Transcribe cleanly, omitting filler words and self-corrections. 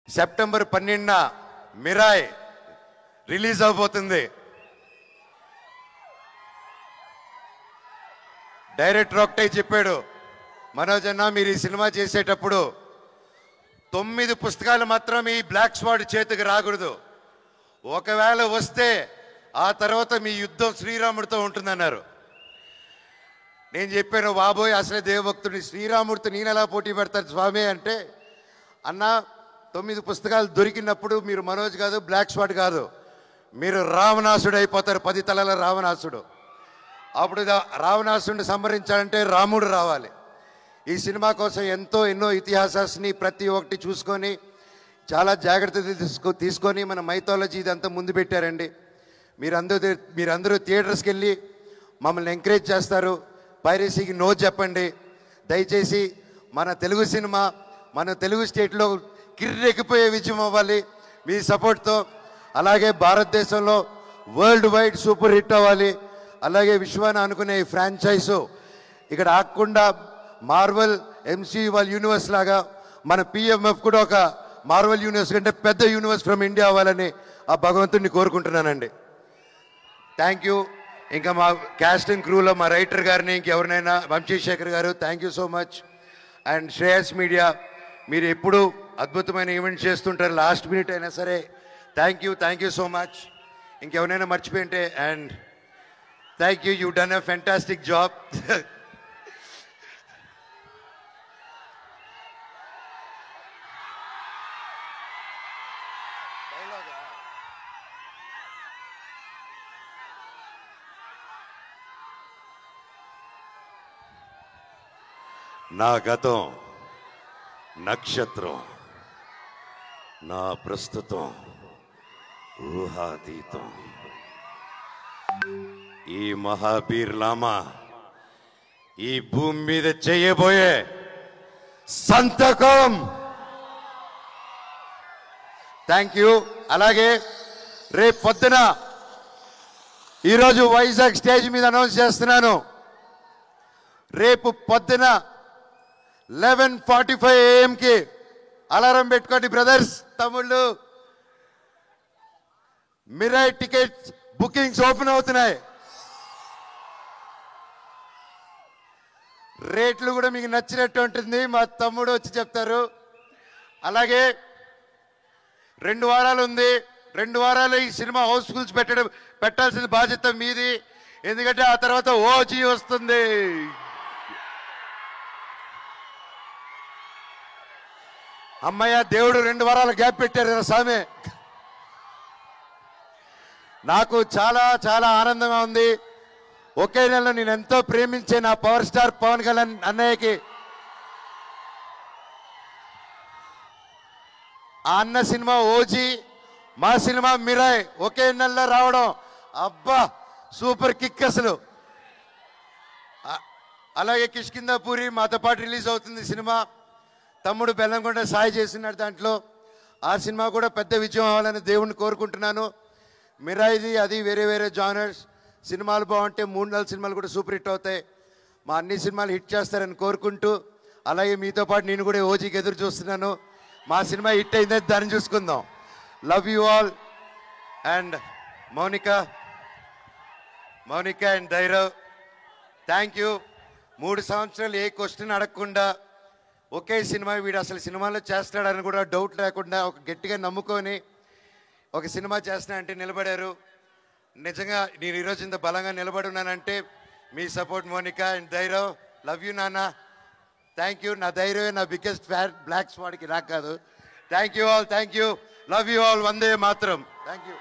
September 12న Mirai release అవబోతుంది. Director ఒకటే చెప్పాడు, మనోజ్ అన్న మీరు ఈ సినిమా చేసేటప్పుడు 9 పుస్తకాలు మాత్రం ఈ బ్లాక్ స్వాడ్ చేతికి రాకూడదు, ఒకవేళ వస్తే ఆ తర్వాత మీ యుద్ధం శ్రీరాముడితో ఉంటుందన్నారు. నేను చెప్పాను, బాబోయ్ అసలే దేవభక్తుడిని, శ్రీరాముడితో నేను ఎలా పోటీ పెడతాను స్వామి అంటే, అన్న 9 పుస్తకాలు దొరికినప్పుడు మీరు మనోజ్ కాదు, బ్లాక్ స్వాడ్ కాదు, మీరు రావణాసుడు అయిపోతారు, 10 తలల రావణాసుడు. అప్పుడు రావణాసుడిని సంహరించాలంటే రాముడు రావాలి. ఈ సినిమా కోసం ఎన్నో ఇతిహాసాన్ని ప్రతి ఒక్కటి చూసుకొని చాలా జాగ్రత్త తీసుకొని మన మైథాలజీ ఇదంతా ముందు పెట్టారండి. మీరందరూ థియేటర్స్కి వెళ్ళి మమ్మల్ని ఎంకరేజ్ చేస్తారు. పైరసీకి నో చెప్పండి దయచేసి. మన తెలుగు సినిమా మన తెలుగు స్టేట్లో కిర్రెక్కిపోయే విజయం అవ్వాలి మీ సపోర్ట్తో. అలాగే భారతదేశంలో వరల్డ్ వైడ్ సూపర్ హిట్ అవ్వాలి. అలాగే విశ్వాన్ని అనుకునే ఈ ఫ్రాంచైజు ఇక్కడ ఆగకుండా మార్వెల్ ఎంసీయూ వాళ్ళ యూనివర్స్ లాగా మన పిఎంఎఫ్ కూడా ఒక మార్వెల్ యూనివర్స్ కంటే పెద్ద యూనివర్స్ ఫ్రమ్ ఇండియా అవ్వాలని ఆ భగవంతుడిని కోరుకుంటున్నానండి. Thank you. ఇంకా మా క్యాస్ట్ అండ్ క్రూలో మా రైటర్ గారిని ఇంకెవరినైనా, వంశీశేఖర్ గారు thank you so much. And Shreyas media, మీరు ఎప్పుడు అద్భుతమైన ఈవెంట్ చేస్తుంటారు, లాస్ట్ మినిట్ అయినా సరే థ్యాంక్ యూ సో మచ్. ఇంకెవరైనా మర్చిపోయింటే and thank you, you done a fantastic job. నా గతం నక్షత్రం, నా ప్రస్తుతం ఊహాతీతం. ఈ మహాబీర్ లామా ఈ భూమి మీద చేయబోయే సంతకం. Thank you. అలాగే రేపు పొద్దున ఈరోజు వైజాగ్ స్టేజ్ మీద అనౌన్స్ చేస్తున్నాను, రేపు పొద్దున 11:45 AM అలారం పెట్టుకోండి బ్రదర్స్, తమ్ముళ్ళు. మిరాయ్ టికెట్స్ బుకింగ్స్ ఓపెన్ అవుతున్నాయి. రేట్లు కూడా మీకు నచ్చినట్టు ఉంటుంది, మా తమ్ముడు వచ్చి చెప్తారు. అలాగే 2 వారాలు ఉంది, 2 వారాలు ఈ సినిమా హౌస్ఫుల్స్ పెట్టాల్సిన బాధ్యత మీది. ఎందుకంటే ఆ తర్వాత ఓజీ వస్తుంది. అమ్మయ్య, దేవుడు 2 వారాల గ్యాప్ పెట్టారు కదా స్వామి. నాకు చాలా చాలా ఆనందంగా ఉంది. ఒకే నెలలో నేను ఎంతో ప్రేమించే నా పవర్ స్టార్ పవన్ కళ్యాణ్ అన్నయ్యకి ఆ అన్న సినిమా ఓజీ, మా సినిమా మిరాయ్ ఒకే నెలలో రావడం, అబ్బా సూపర్ కిక్ అసలు. అలాగే కిష్కిందాపూరి మాతో పాటు రిలీజ్ అవుతుంది సినిమా. తమ్ముడు బెల్లంకొండ సాయి చేస్తున్నాడు దాంట్లో. ఆ సినిమా కూడా పెద్ద విజయం అవ్వాలని దేవుణ్ణి కోరుకుంటున్నాను. మిరాయిది అది వేరే జానర్స్. సినిమాలు బాగుంటే 3-4 సినిమాలు కూడా సూపర్ హిట్ అవుతాయి. మా అన్ని సినిమాలు హిట్ చేస్తారని కోరుకుంటూ, అలాగే మీతో పాటు నేను కూడా ఓజీకి ఎదురు చూస్తున్నాను. మా సినిమా హిట్ అయిందని దాన్ని చూసుకుందాం. Love you all. And Mounika and Dhairav, thank you. 3 సంవత్సరాలు ఏ క్వశ్చన్ అడగకుండా ఒకే సినిమా, వీడు అసలు సినిమాలో చేస్తాడని కూడా డౌట్ లేకుండా ఒక గట్టిగా నమ్ముకొని ఒక సినిమా చేస్తున్నా అంటే నిలబడారు. నిజంగా నేను ఈరోజు ఇంత బలంగా నిలబడి ఉన్నానంటే మీ support. Monika and Dhairav, love you నాన్న, థ్యాంక్ యూ. నా ధైర్యమే నా బిగ్గెస్ట్ ఫ్యాన్, బ్లాక్ స్వాడ్కి నాకు కాదు. Thank you all, thank you, love you all, వందే మాత్రం. Thank you.